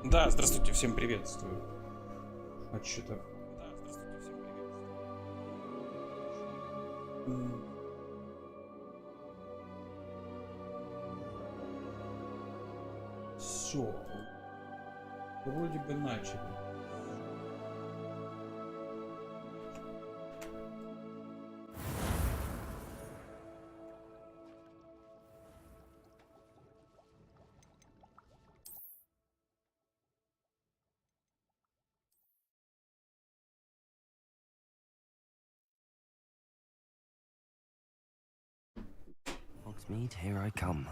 Да, здравствуйте, всем приветствую. А что-то... Все. Вроде бы начали. Hogsmeade, here I come.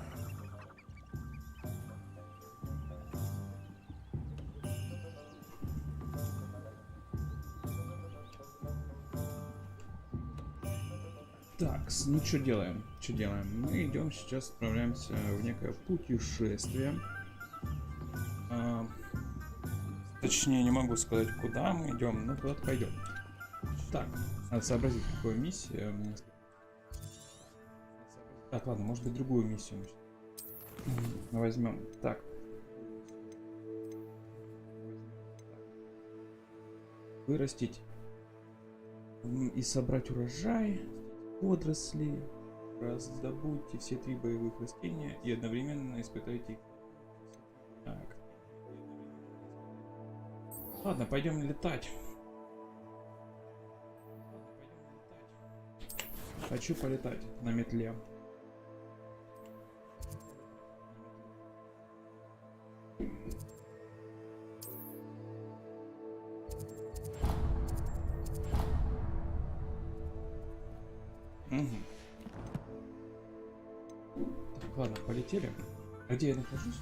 Так, ну что делаем? Что делаем? Мы идем сейчас, отправляемся в некое путешествие. Точнее, не могу сказать, куда мы идем, но куда-то пойдем. Так, надо сообразить, какую миссию. Так, ладно, может быть, другую миссию возьмем. Так. Вырастить и собрать урожай, водоросли, раздобудьте все 3 боевых растения и одновременно испытайте их. Так. Ладно, пойдем летать. Хочу полетать на метле. Угу. Так, ладно, полетели. А где я нахожусь?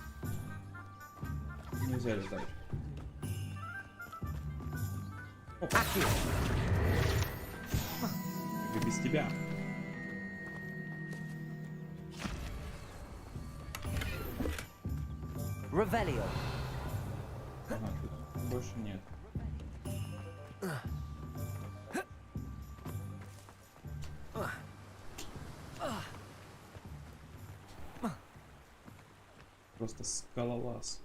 Нельзя летать. Опа. Как и без тебя. Revelio. Ага, тут больше нет. Просто скалолаз.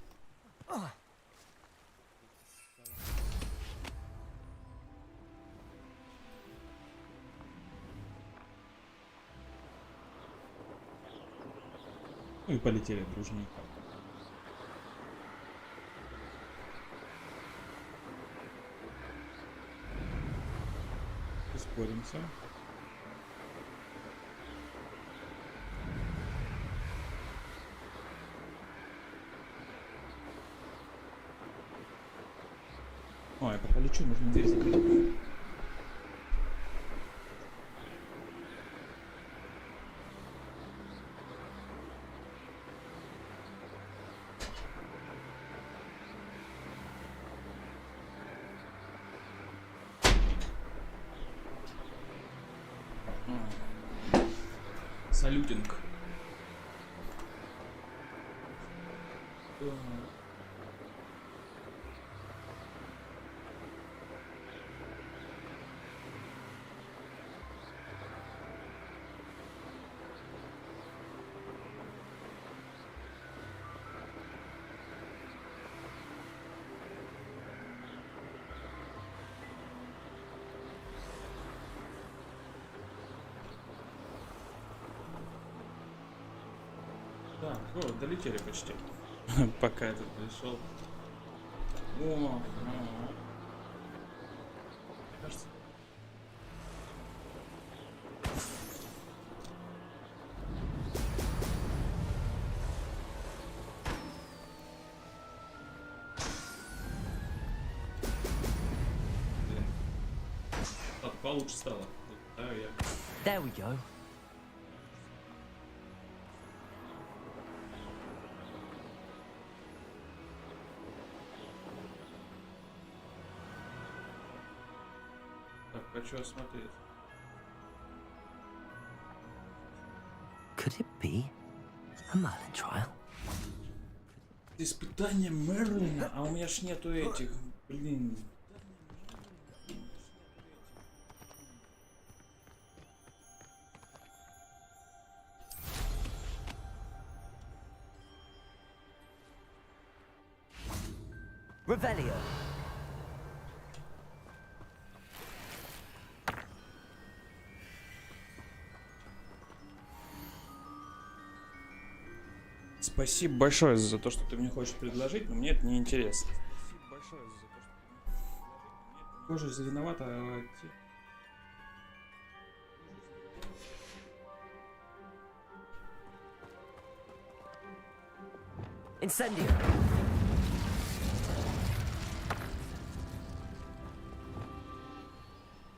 Ну и полетели дружненько. Ускоримся. Ой, я пока лечу, нужно дверь закрыть. Салютинг. Так, о, долетели почти. Пока этот пришел. О, кажется. Блин. Так, получше стало. Да, я. There we go. Так, хочу осмотреть. Could it be a Merlin trial? Испытание Мерлина, а у меня ж нету этих, блин. Revelio. Спасибо большое за то, что ты мне хочешь предложить, но мне это не интересно. Тоже за виновата. Incendio.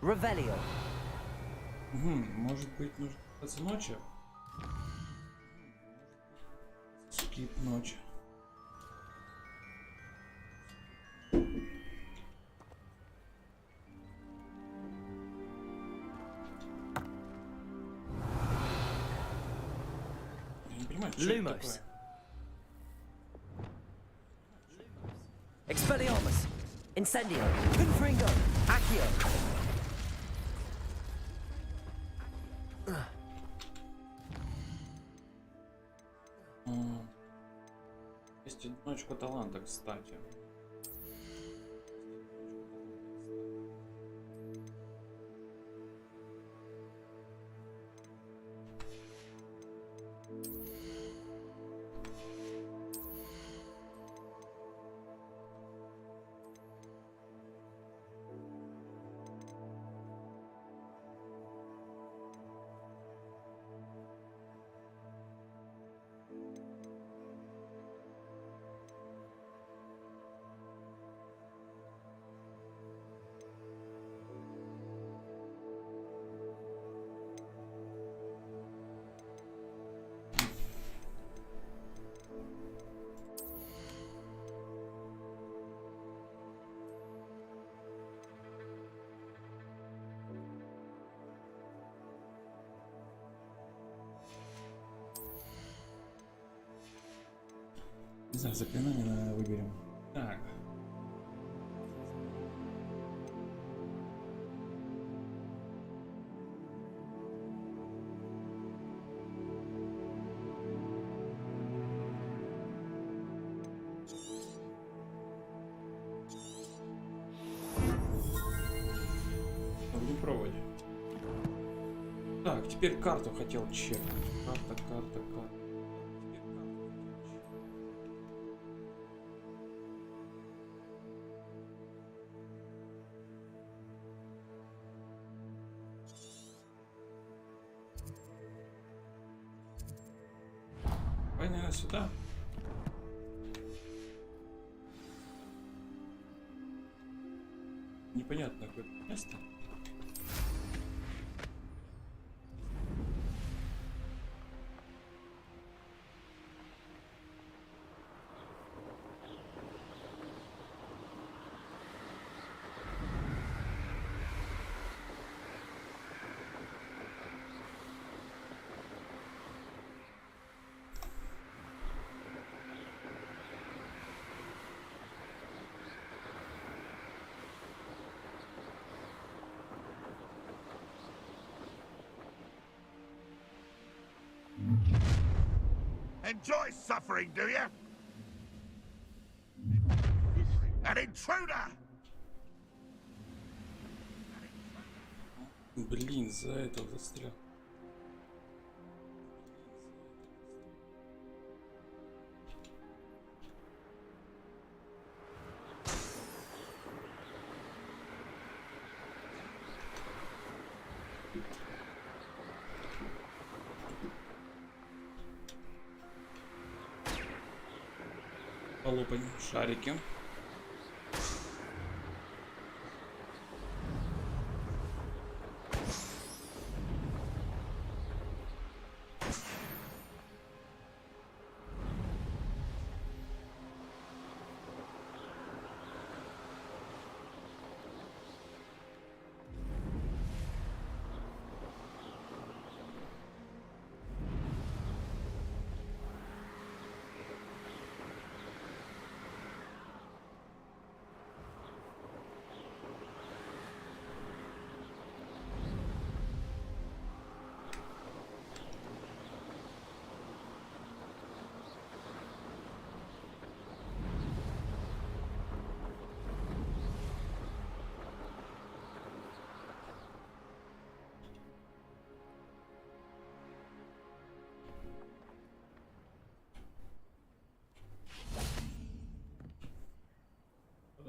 Revelio. Может быть, нужно дождаться ночи? Скип ночи. Я не понимаю, что это Lumos. такое? Expelliarmus. Incendio. Confringo. Accio. Есть одиночка таланта, кстати. Не знаю, заклинание, наверное, выберем. Так. Будем пробовать. Так, теперь карту хотел чекнуть. Карта. Давай, наверное, сюда. Непонятно, какое место. Enjoy suffering, do you? An intruder! Блин, за это застрял. Полопаем шарики.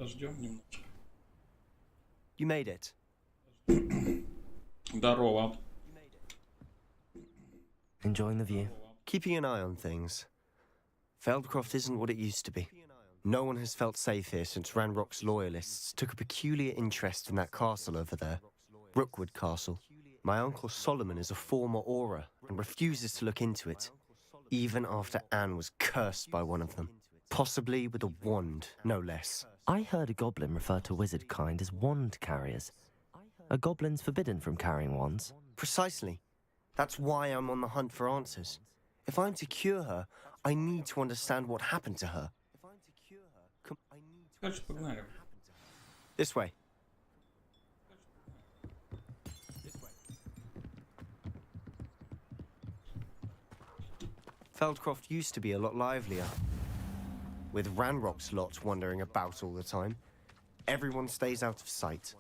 Подождем немножко. You made it. Здорово. Enjoying the view? Keeping an eye on things. Feldcroft isn't what it used to be. No one has felt safe here since Ranrock's loyalists took a peculiar interest in that castle over there. Rookwood Castle. My uncle Solomon is a former Auror and refuses to look into it, even after Anne was cursed by one of them. Possibly with a wand, no less. I heard a goblin refer to wizard kind as wand carriers. Are goblins forbidden from carrying wands? Precisely. That's why I'm on the hunt for answers. If I'm to cure her, I need to understand what happened to her. Короче, погнали. This way. Feldcroft used to be a lot livelier. With Ranrock's lot wandering about all the time, everyone stays out of sight.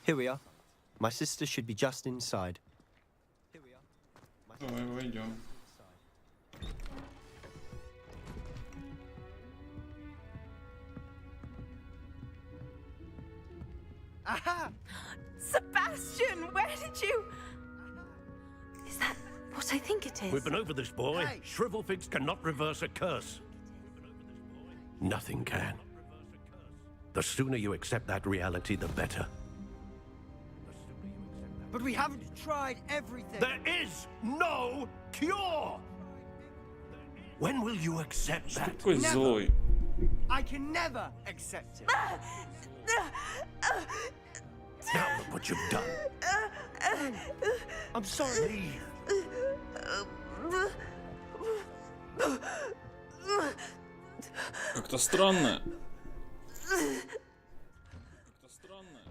Here we are. My sister should be just inside. Давай, войдем. Aha! Sebastian, where did you... Is that what I think it is? We've been over this, boy. Hey. Shrivelfigs cannot reverse a curse. Nothing can. The sooner you accept that reality, the better. But we haven't tried everything. There is no cure! When will you accept that? Такой злой. I can never accept it. Now look what you've done. I'm sorry. Как-то странно. Как-то странно.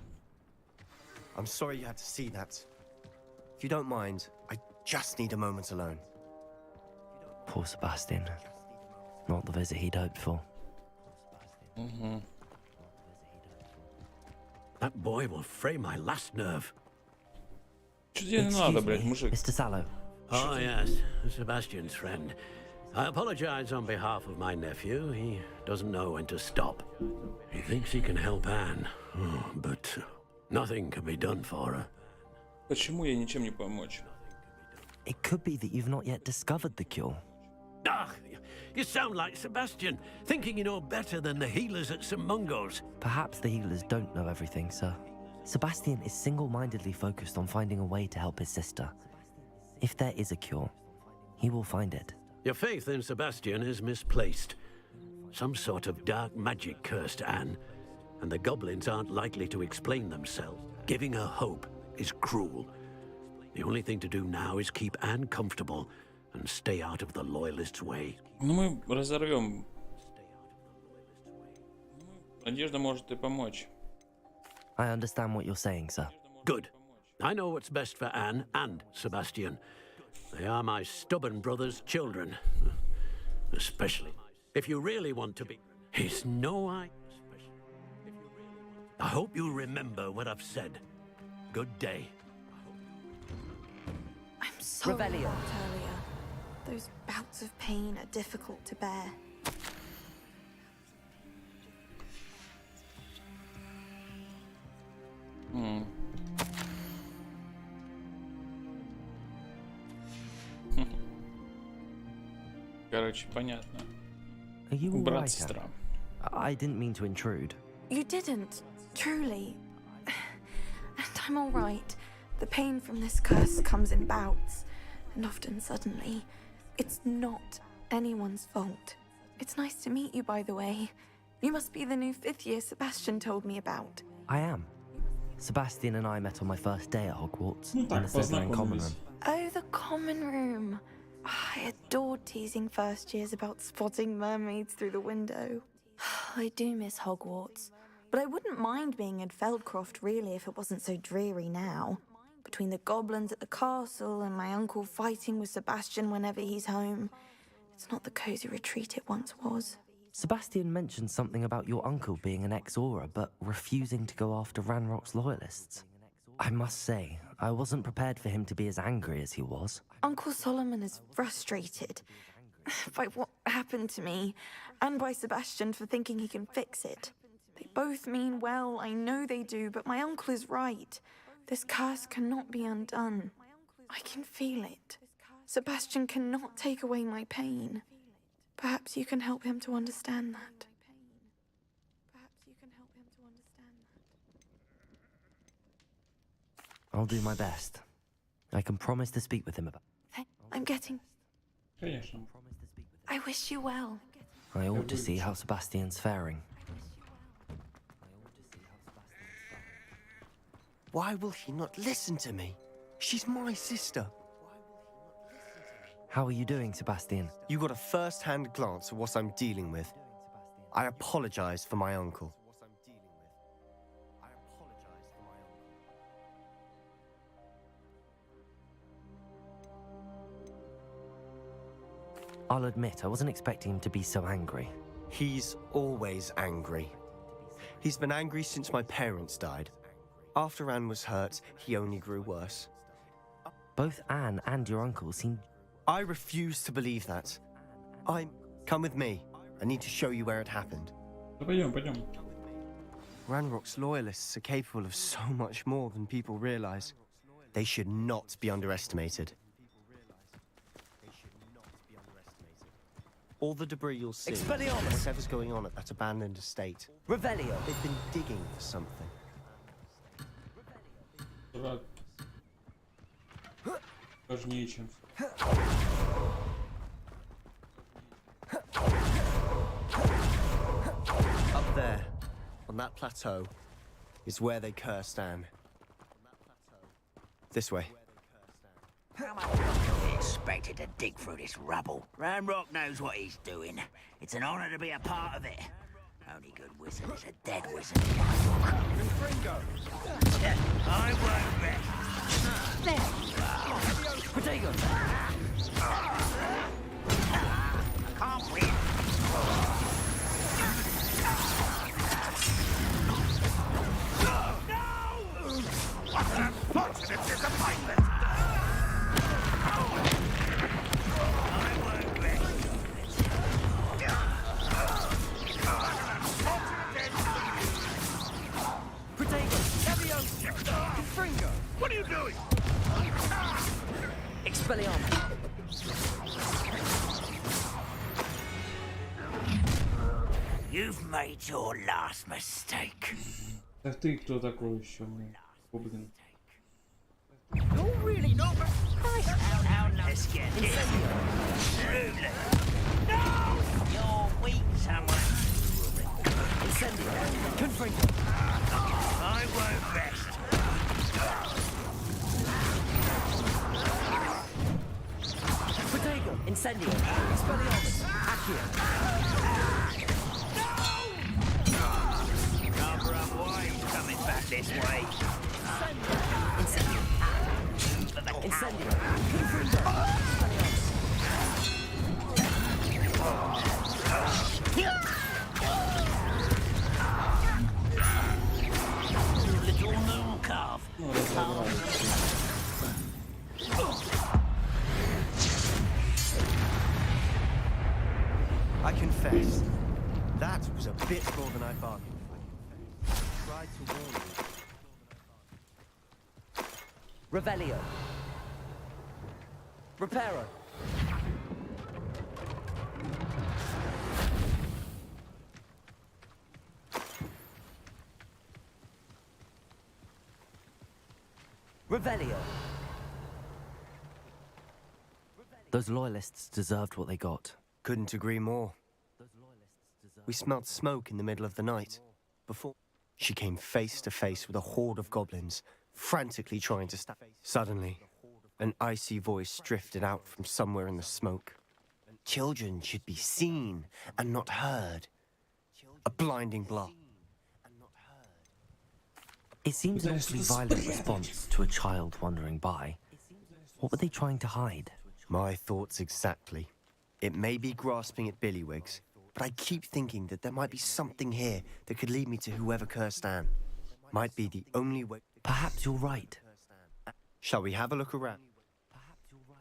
I'm sorry you had to see that. If you don't mind, I just need a moment alone. Poor Sebastian. Not the visit he'd hoped for. That boy will fray my last nerve. Что тебе надо, Excuse блядь, me, мужик? Mr. Sallow. Oh, yes, Sebastian's friend. I apologize on behalf of my nephew. He doesn't know when to stop. He thinks he can help Anne, but nothing can be done for her. Почему ей ничем не помочь? It could be that you've not yet discovered the cure. Ah, you sound like Sebastian, thinking you know better than the healers at St. Mungo's. Perhaps the healers don't know everything, sir. Sebastian is single-mindedly focused on finding a way to help his sister. If there is a cure, he will find it. Your faith in Sebastian is misplaced. Some sort of dark magic cursed Anne, and the goblins aren't likely to explain themselves. Giving her hope is cruel. The only thing to do now is keep Anne comfortable and stay out of the Loyalists' way. Ну мы разорвем. Надежда может и помочь. I understand what you're saying, sir. Good. I know what's best for Anne and Sebastian. They are my stubborn brother's children. Especially if you really want to be. It's no I. I hope you'll remember what I've said. Good day. I'm sorry Revelio. about earlier. Those bouts of pain are difficult to bear. Короче, понятно. Are you all Брат, right, сестра. Anne? I didn't mean to intrude. You didn't, truly. And I'm all right. The pain from this curse comes in bouts, and often suddenly. It's not anyone's fault. It's nice to meet you, by the way. You must be the new fifth year Sebastian told me about. I am. Sebastian and I met on my first day at Hogwarts, Ну in так, the Slithering common познакомились. room. Oh, the common room. I adored teasing first years about spotting mermaids through the window. I do miss Hogwarts, but I wouldn't mind being in Feldcroft really if it wasn't so dreary now. Between the goblins at the castle and my uncle fighting with Sebastian whenever he's home, it's not the cozy retreat it once was. Sebastian mentioned something about your uncle being an ex-Auror, but refusing to go after Ranrock's loyalists. I must say, I wasn't prepared for him to be as angry as he was. Uncle Solomon is frustrated. by what happened to me, and by Sebastian for thinking he can fix it. They both mean well, I know they do, but my uncle is right. This curse cannot be undone. I can feel it. Sebastian cannot take away my pain. Perhaps you can help him to understand that. I'll do my best. I can promise to speak with him about. I'm getting... Конечно. I wish you well. I ought to see how Sebastian's faring. Why will he not listen to me? She's my sister. How are you doing, Sebastian? You got a first-hand glance at what I'm dealing with. I apologize for my uncle. I'll admit, I wasn't expecting him to be so angry. He's always angry. He's been angry since my parents died. After Anne was hurt, he only grew worse. Both Anne and your uncle seem... I refuse to believe that. Come with me. I need to show you where it happened. Да пойдем, пойдем. Ranrock's loyalists are capable of so much more than people realize. They should not be underestimated. All the debris you'll see, Expelliarmus. whatever's going on at that abandoned estate, Revelio. they've been digging for something. Брат. Важнее, чем... Up there, on that plateau, is where they cursed Anne. This way. How much longer are we expected to dig through this rubble? Ranrock knows what he's doing. It's an honor to be a part of it. Only good wizard is a dead wizard. Yeah, I won't rest. Protego. Can't win. What an unfortunate disappointment! I won't rest. Protego. Leviosa. Confringo. What are you doing? Expelliarmus. You've made your last mistake. Так ты кто такой еще? О, блин. You're really not. How let's get this. Truly. No! You're weak, someone. Incendio. Confringo. I won't rest. Protego. Incendio. Expelliarmus. Accio. Cover up why he's coming back this way. Incendio. Incendio. Confringo. Little moon calf. I confess, that was a bit more than I bargained for. I tried to warn you. Revelio. Reparo. Revelio. Those loyalists deserved what they got. Couldn't agree more. We smelled smoke in the middle of the night. Before she came face to face with a horde of goblins, frantically trying to stab. Suddenly, an icy voice drifted out from somewhere in the smoke. Children should be seen and not heard. A blinding blast. It seems an awfully violent response to a child wandering by. What were they trying to hide? My thoughts exactly. It may be grasping at Billywigs, but I keep thinking that there might be something here that could lead me to whoever cursed Anne. Might be the only way. Perhaps you're right. Shall we have a look around?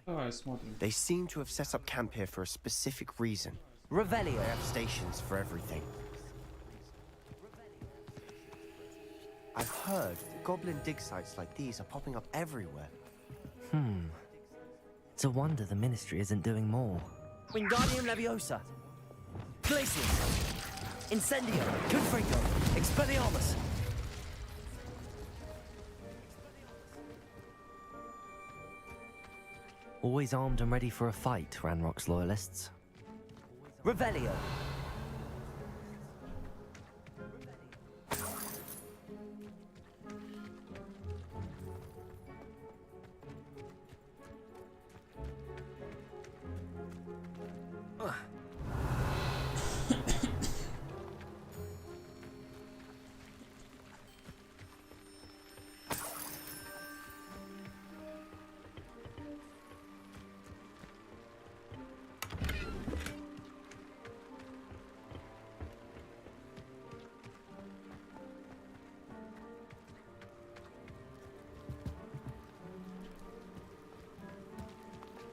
Давай смотрим. They seem to have set up camp here for a specific reason. Revelio. They have stations for everything. I've heard goblin dig sites like these are popping up everywhere. It's a wonder the Ministry isn't doing more. Wingardium Leviosa. Glacius. Incendio. Confringo. Expelliarmus. Always armed and ready for a fight, Ranrock's loyalists. Revelio.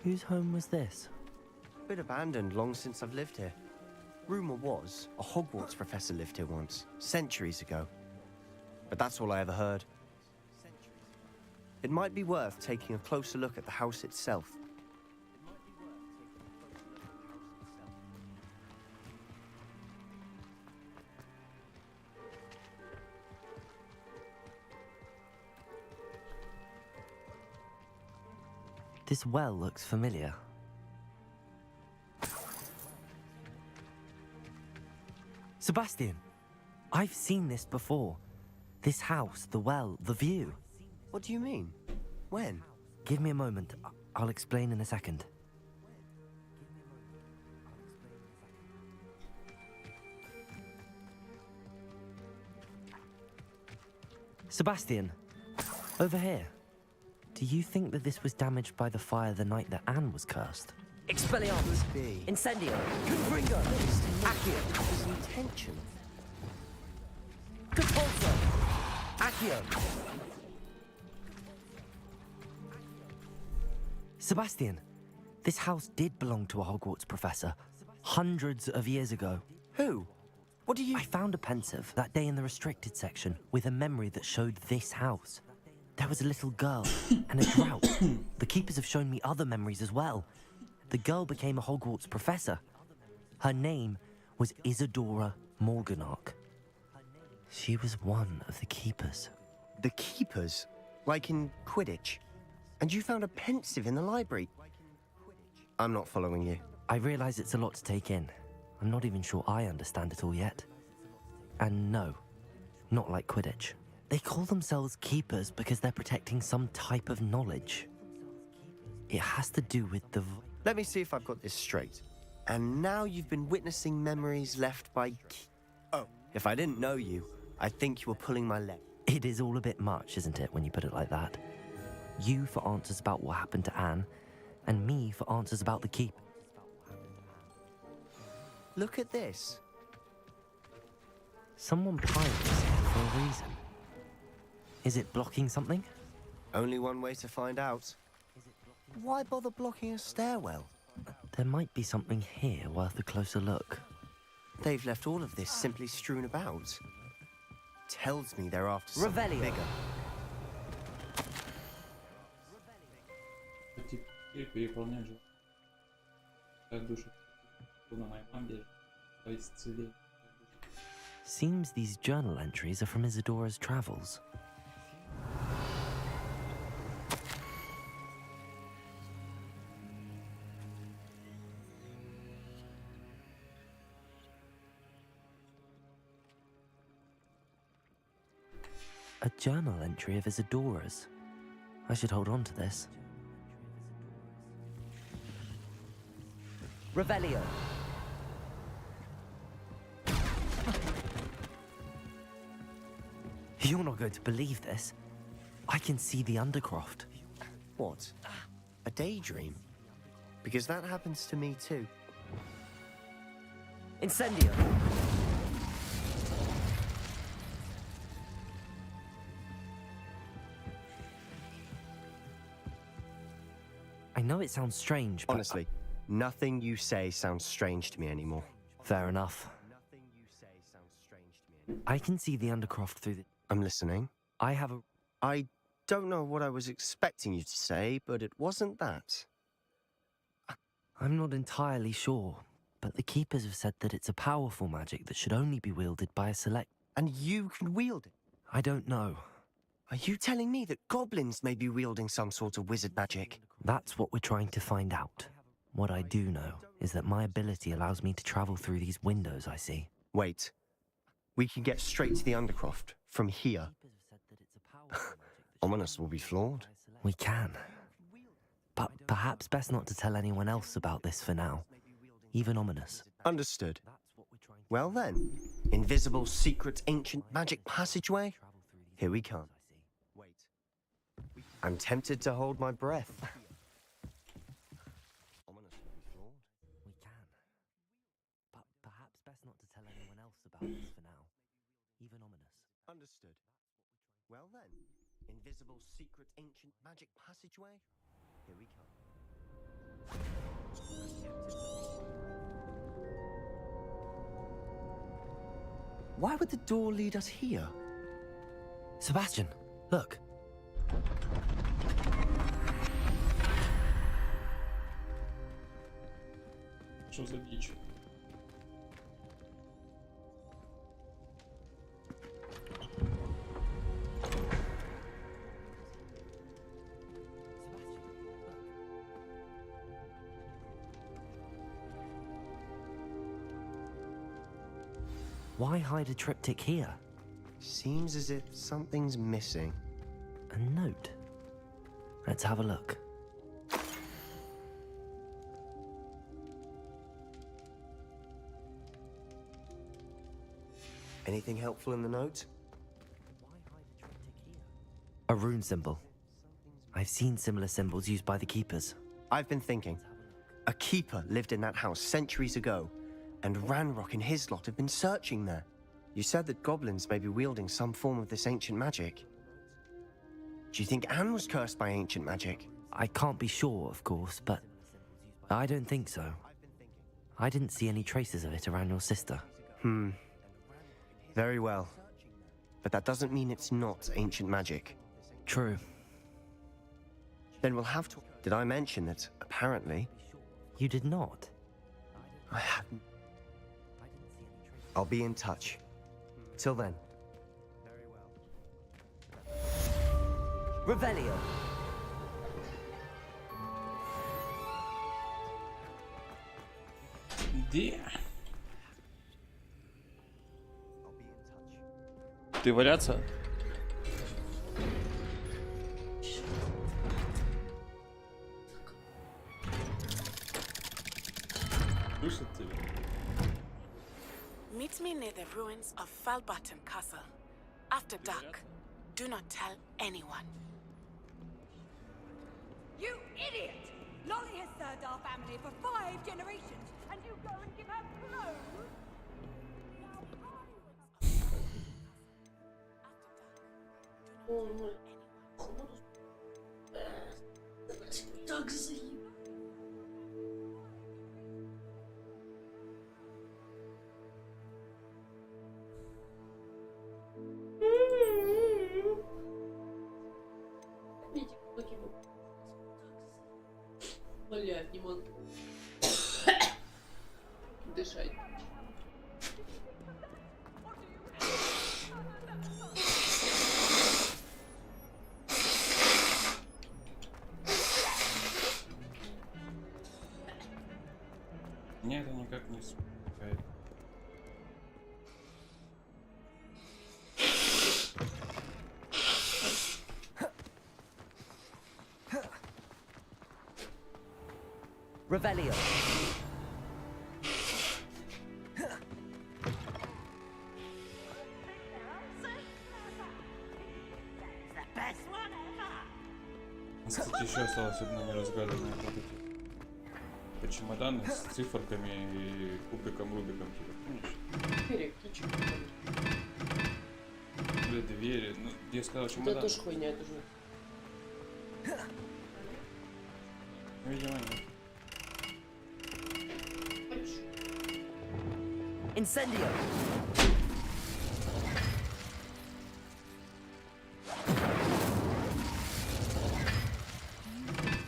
Whose home was this? Been abandoned long since I've lived here. Rumour was a Hogwarts professor lived here once, centuries ago. But that's all I ever heard. It might be worth taking a closer look at the house itself. This well looks familiar. Sebastian, I've seen this before. This house, the well, the view. What do you mean? When? Give me a moment. I'll explain in a second. Sebastian, over here. Do you think that this was damaged by the fire the night that Anne was cursed? Expelliarmus. Be. Incendio. Confringo. Accio. His intention. Compulso. Accio. Sebastian, this house did belong to a Hogwarts professor hundreds of years ago. Who? What do you... I found a pensive that day in the restricted section with a memory that showed this house. There was a little girl and a drought. The keepers have shown me other memories as well. The girl became a Hogwarts professor. Her name was Isadora Morganach. She was one of the keepers. The keepers? Like in Quidditch? And you found a pensive in the library? I'm not following you. I realize it's a lot to take in. I'm not even sure I understand it all yet. And no, not like Quidditch. They call themselves keepers because they're protecting some type of knowledge. It has to do with the... Let me see if I've got this straight. And now you've been witnessing memories left by... Oh, if I didn't know you, I'd think you were pulling my leg. It is all a bit much, isn't it, when you put it like that? You for answers about what happened to Anne, and me for answers about the keep. Look at this. Someone piled this here for a reason. Is it blocking something? Only one way to find out. Why bother blocking a stairwell? There might be something here worth a closer look. They've left all of this simply strewn about. Tells me they're after something Revelio. bigger. Переполнять же. Душу. На моей маме. По исцелению. Seems these journal entries are from Isadora's travels. A journal entry of Isadora's. I should hold on to this. Revelio. You're not going to believe this. I can see the Undercroft. What? A daydream? Because that happens to me too. Incendio. I know it sounds strange, but... Honestly, nothing you say sounds strange to me anymore. Fair enough. Nothing you say sounds strange to me anymore. I can see the Undercroft through the... I'm listening. I have a... I don't know what I was expecting you to say, but it wasn't that. I'm not entirely sure, but the Keepers have said that it's a powerful magic that should only be wielded by a select... And you can wield it. I don't know. Are you telling me that goblins may be wielding some sort of wizard magic? That's what we're trying to find out. What I do know is that my ability allows me to travel through these windows I see. Wait. We can get straight to the Undercroft from here. Ominous will be flawed. We can. But perhaps best not to tell anyone else about this for now. Even Ominous. Understood. Well then, invisible, secret, ancient magic passageway? Here we come. Wait. I'm tempted to hold my breath. Ominous will be flawed. We can. But perhaps best not to tell anyone else about this for now. Even Ominous. Understood. Well then, invisible, secret, ancient magic passageway? Here we come. Why would the door lead us here? Sebastian, look. Что за дичь? Why hide a triptych here? Seems as if something's missing. A note. Let's have a look. Anything helpful in the note? A rune symbol. I've seen similar symbols used by the Keepers. I've been thinking. A keeper lived in that house centuries ago, and Ranrock and his lot have been searching there. You said that goblins may be wielding some form of this ancient magic. Do you think Anne was cursed by ancient magic? I can't be sure, of course, but I don't think so. I didn't see any traces of it around your sister. Very well. But that doesn't mean it's not ancient magic. True. Then we'll have to... Did I mention that, apparently... You did not. I hadn't... I'll be in touch. Till then. Revelio. Где? Ты валяться? Слышит тебя? Meet me near the ruins of Falbottom Castle. After dark. Do not tell anyone. You idiot! Lolly has served our family for 5 generations, and you go and give her clothes? Блядь, не могу дышать. Мне это никак не успевает. Revelio. Кстати, еще осталась одна неразгаданная вот эти чемоданы с циферками и кубиком Рубиком, типа, помнишь? Переключи. Или двери, ну, я сказал Это чемодан. тоже хуйня, это же. Видимо, нет. Incendio.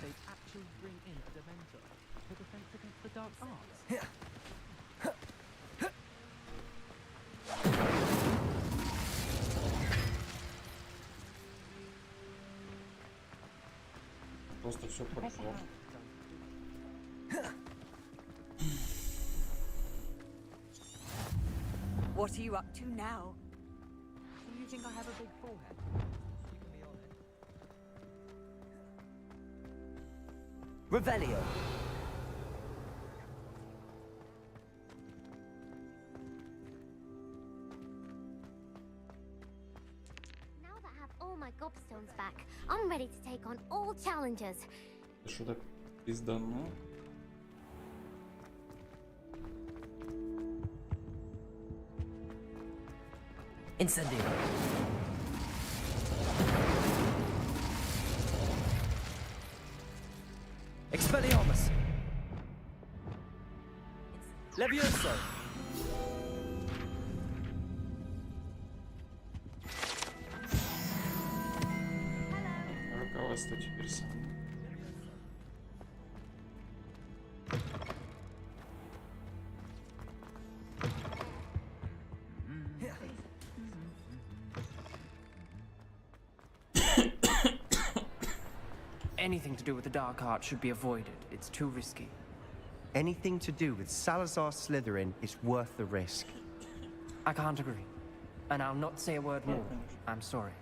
They'd actually bring in a Dementor for defense against the dark arts. Просто все прошло. What are you up to now? Do you think I have a big forehead? Revelio. Now that I have all my gobstones back, I'm ready to take on all challenges. Что так пиздано? Incendio. Expelliarmus. Levioso. Руководство теперь сам. Anything to do with the dark art should be avoided. It's too risky. Anything to do with Salazar Slytherin is worth the risk. I can't agree. And I'll not say a word more. I'm sorry.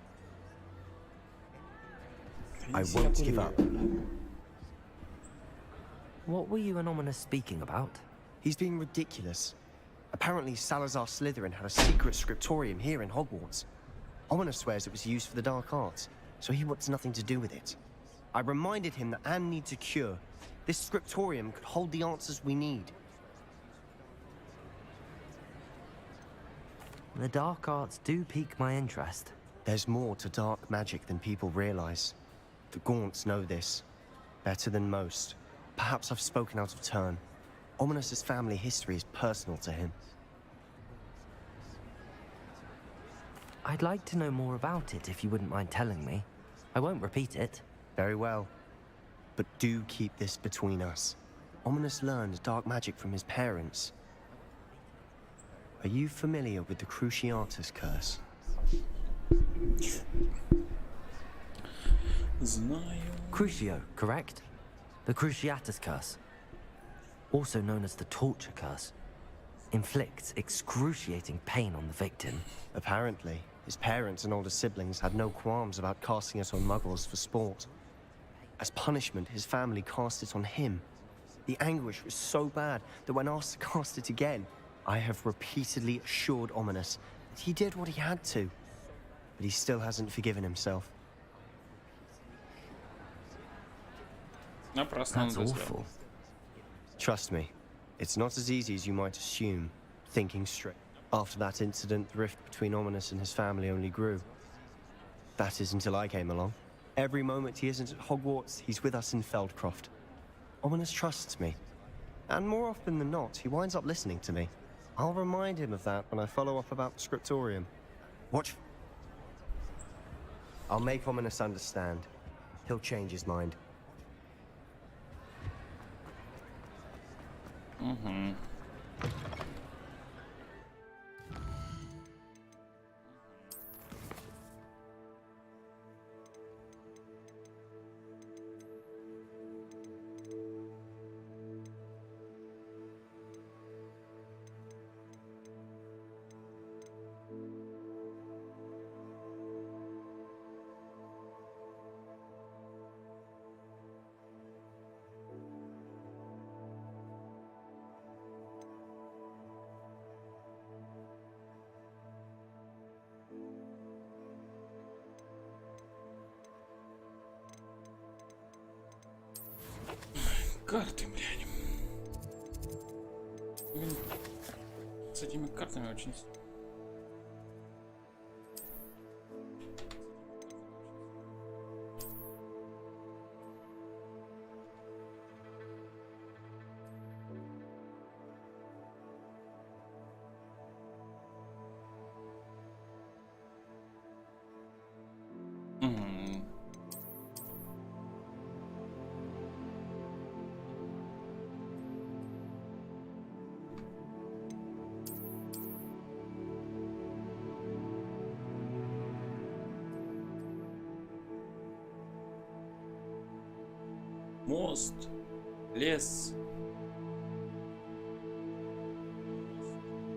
I won't give up. What were you and Ominous speaking about? He's being ridiculous. Apparently Salazar Slytherin had a secret scriptorium here in Hogwarts. Ominous swears it was used for the dark arts, so he wants nothing to do with it. I reminded him that Anne needs a cure. This scriptorium could hold the answers we need. The dark arts do pique my interest. There's more to dark magic than people realize. The Gaunts know this. Better than most. Perhaps I've spoken out of turn. Ominous's family history is personal to him. I'd like to know more about it if you wouldn't mind telling me. I won't repeat it. Very well. But do keep this between us. Ominous learned dark magic from his parents. Are you familiar with the Cruciatus curse? Знаю. Crucio, correct? The Cruciatus curse. Also known as the torture curse. Inflicts excruciating pain on the victim. Apparently, his parents and older siblings had no qualms about casting it on muggles for sport. As punishment, his family cast it on him. The anguish was so bad that when asked to cast it again, I have repeatedly assured Ominous that he did what he had to, but he still hasn't forgiven himself. That's awful. Trust me, it's not as easy as you might assume, thinking straight. After that incident, the rift between Ominous and his family only grew. That is until I came along. Every moment he isn't at Hogwarts, he's with us in Feldcroft. Ominous trusts me. And more often than not, he winds up listening to me. I'll remind him of that when I follow up about the Scriptorium. Watch. I'll make Ominous understand. He'll change his mind. Mm-hmm. Карты, блядь. Блин, с этими картами очень... Мост. Лес.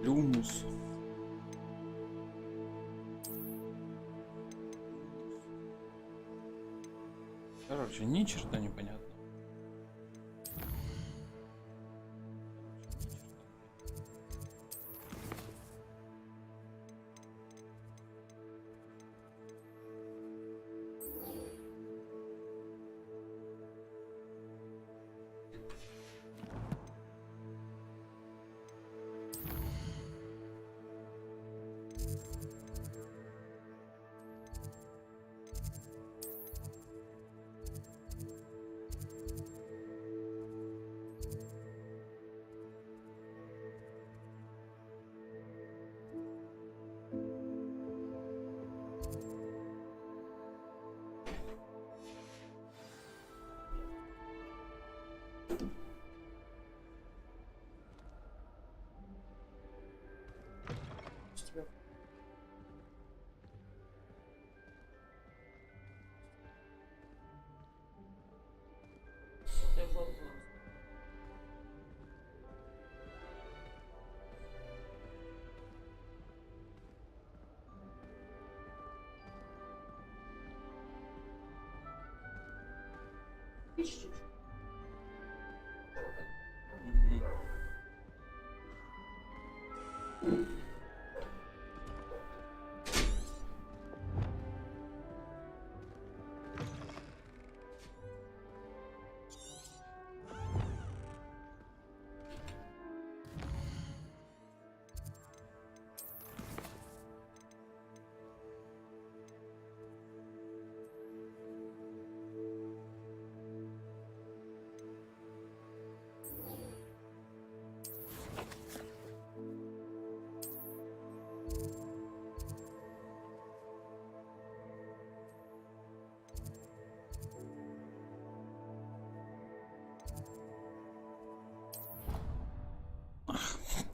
Люмус. Короче, ни черта не понятно.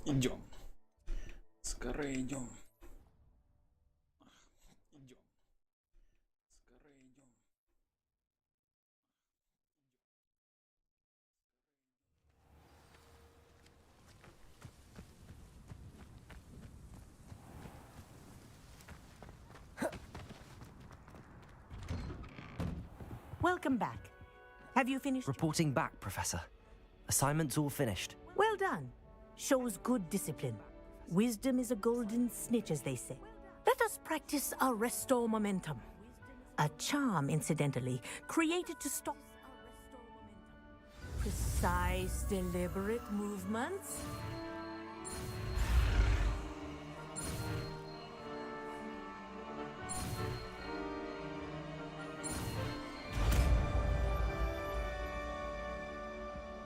Идем. Скорее идем. Идем. Скорее идем. Welcome back. Have you finished? Reporting back, Professor. Assignment's all finished. Well done. Shows good discipline. Wisdom is a golden snitch, as they say. Let us practice our restore momentum. A charm, incidentally, created to stop precise, deliberate movements.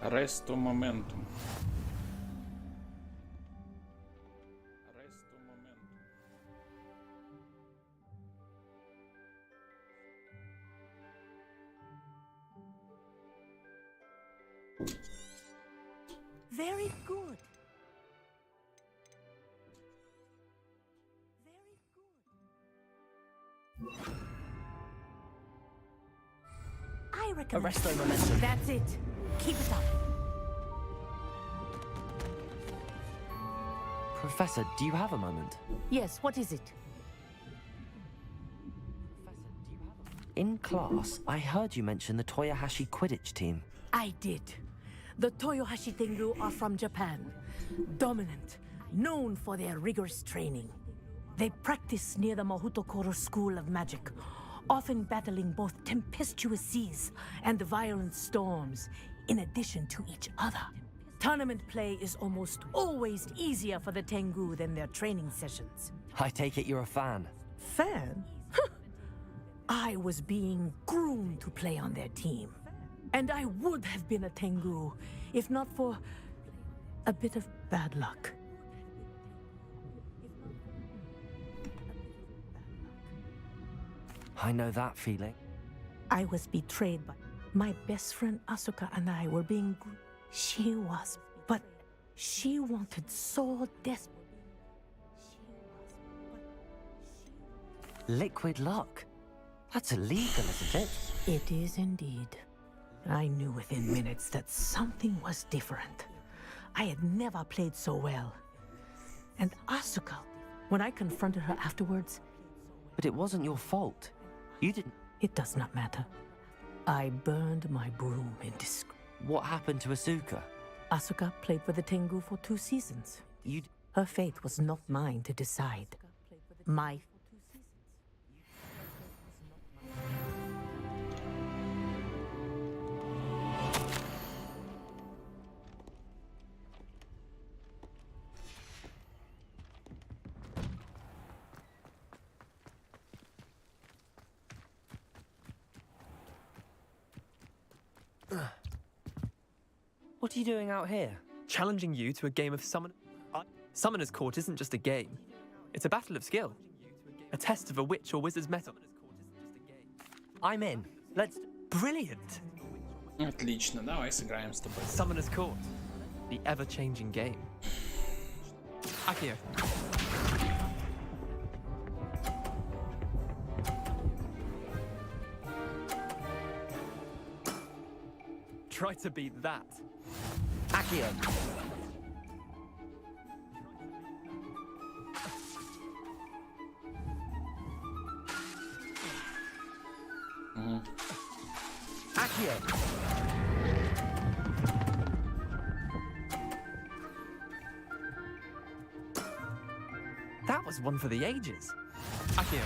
Resto momentum. Very good. Very good. I recommend. Arresto momentum. That's it. Keep it up. Professor, do you have a moment? Yes, what is it? In class, I heard you mention the Toyohashi Quidditch team. I did. The Toyohashi Tengu are from Japan. Dominant, known for their rigorous training. They practice near the Mahutokoro School of Magic, often battling both tempestuous seas and violent storms, in addition to each other. Tournament play is almost always easier for the Tengu than their training sessions. I take it you're a fan. Fan? I was being groomed to play on their team. And I would have been a Tengu, if not for a bit of bad luck. I know that feeling. I was betrayed by my best friend Asuka, and I were being groomed. She was, but she wanted so desperately. Liquid luck. That's illegal, isn't it? It is indeed. I knew within minutes that something was different. I had never played so well. And Asuka, when I confronted her afterwards... But it wasn't your fault. You didn't... It does not matter. I burned my broom in disgrace. What happened to Asuka? Asuka played for the Tengu for 2 seasons. Her fate was not mine to decide. My... What are you doing out here? Challenging you to a game of summon... Summoner's Court isn't just a game. It's a battle of skill. A test of a witch or wizard's mettle. I'm in. Let's... Brilliant! Отлично, давай сыграем с тобой. Summoner's Court. The ever-changing game. Akio. Try to beat that. Akio. Akio. That was one for the ages. Akio.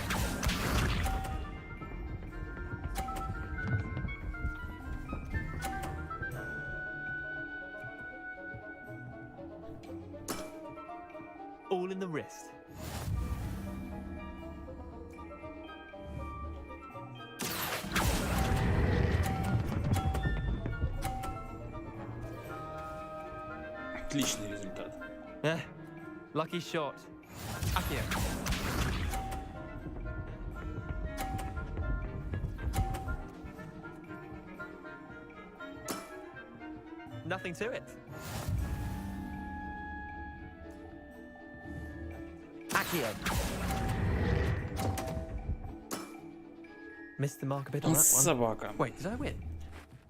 All in the wrist. Отличный результат. Lucky shot. Akio. Nothing to it. Akio. Missed the mark a bit on that one. Собака. Wait, did I win?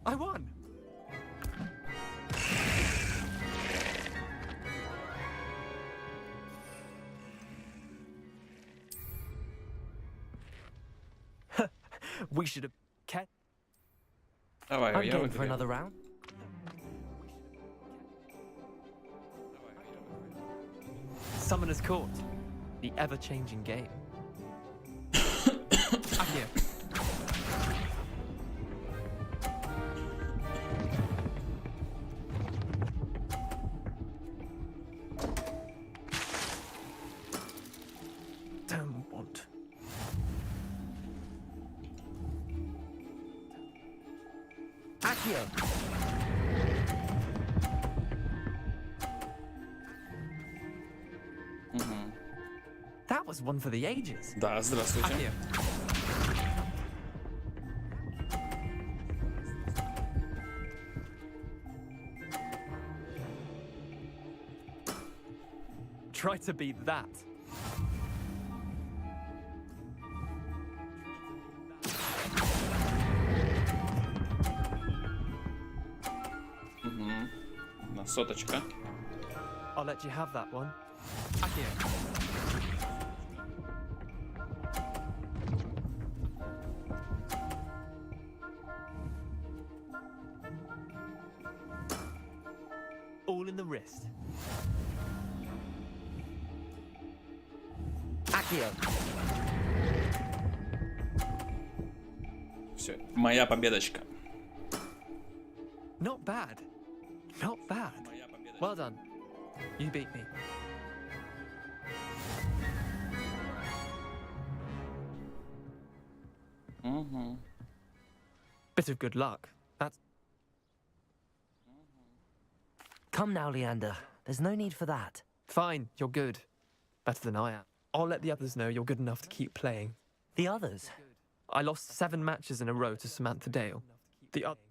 I won! We should have kept... Давай, I'm я game for выиграю. another round. Summoner's Court. The ever-changing game. Akio. Don't want. Akio. That was one for the ages. Да, здравствуйте. Akio. Try to beat that. Соточка. I'll let you have that one. Akio. All in the wrist. Akio. Все, моя победочка. Not bad. Not bad. Well done. You beat me. Bit of good luck. That's... Come now, Leander. There's no need for that. Fine, you're good. Better than I am. I'll let the others know you're good enough to keep playing. The others? I lost 7 matches in a row to Samantha Dale. The others?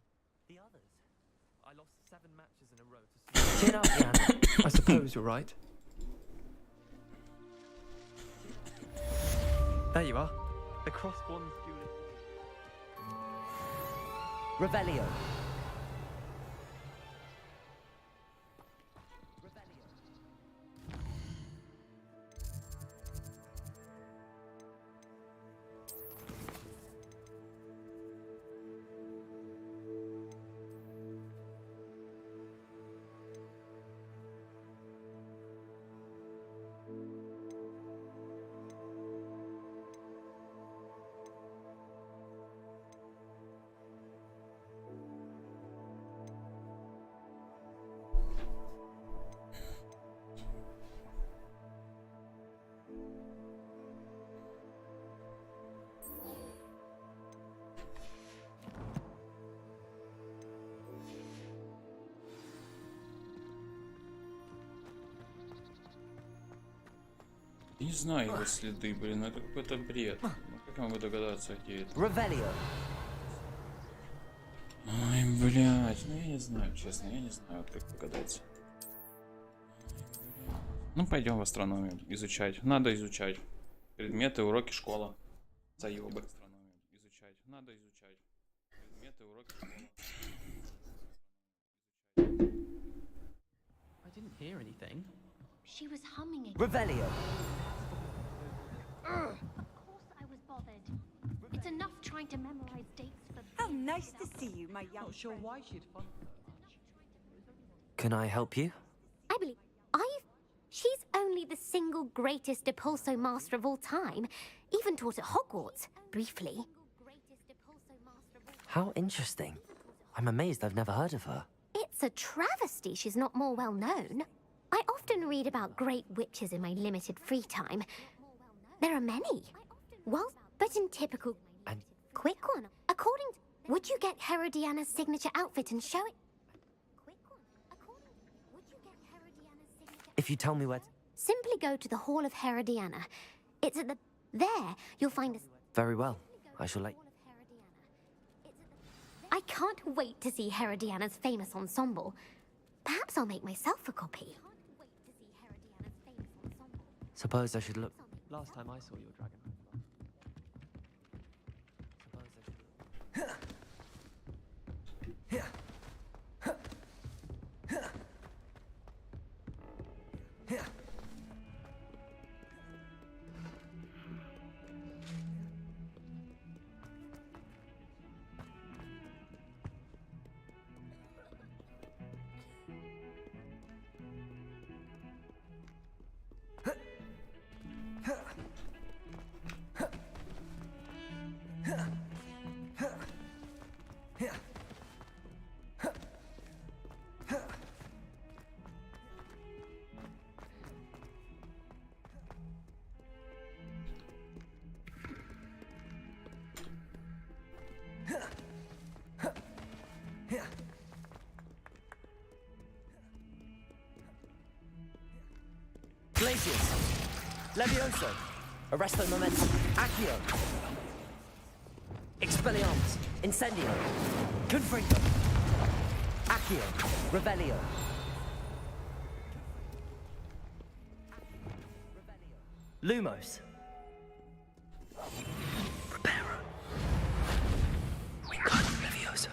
I lost 7 matches in a row to Samantha... Chin up, Leander. I suppose you're right. There you are. The crossbones duel. Revelio. Не знаю его следы, блин, это какой-то бред. Ну как я могу догадаться, где это? Revelio. Ой, блядь, ну я не знаю, честно, я не знаю, вот как догадаться. Ну пойдем в астрономию изучать. Надо изучать. Предметы, уроки, школа. Заебы. Астрономию изучать. Надо изучать. Предметы, уроки, школа. I didn't hear anything. She was humming again. Revelio. Of course I was bothered. It's enough trying to memorize dates for... How nice to see you, my young Not sure friend. why she'd fun. Can I help you? I believe... She's only the single greatest Depulso master of all time. Even taught at Hogwarts, briefly. How interesting. I'm amazed I've never heard of her. It's a travesty she's not more well known. I often read about great witches in my limited free time. There are many. Well, but in typical... And... Quick one. According to... Would you get Herodiana's signature outfit and show it? If you tell me where... Simply go to the Hall of Herodiana. It's at the... There, you'll find a... Very well. I shall let... I can't wait to see Herodiana's famous ensemble. Perhaps I'll make myself a copy. Suppose I should look... Last time I saw your dragon. Glacius. Levioso. Arresto momentum. Accio. Expelliarmus. Incendio. Confringo. Accio. Revelio. Lumos. Preparo. Wingardium Leviosa.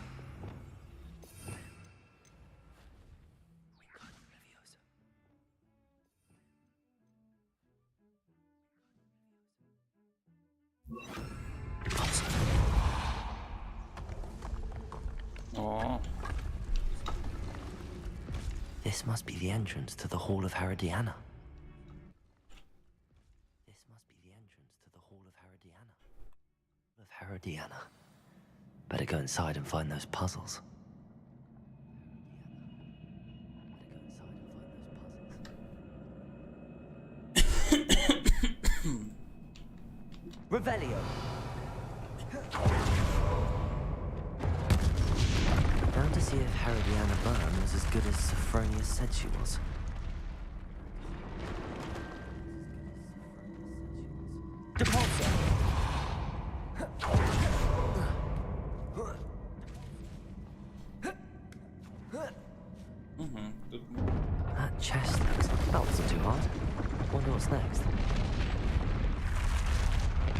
Oh. This must be the entrance to the Hall of Herodiana. This must be the entrance to the Hall of Herodiana. Of Herodiana. Better go inside and find those puzzles. Revelio. Now to see if Herodiana Byrne was as good as Sophronius said she was.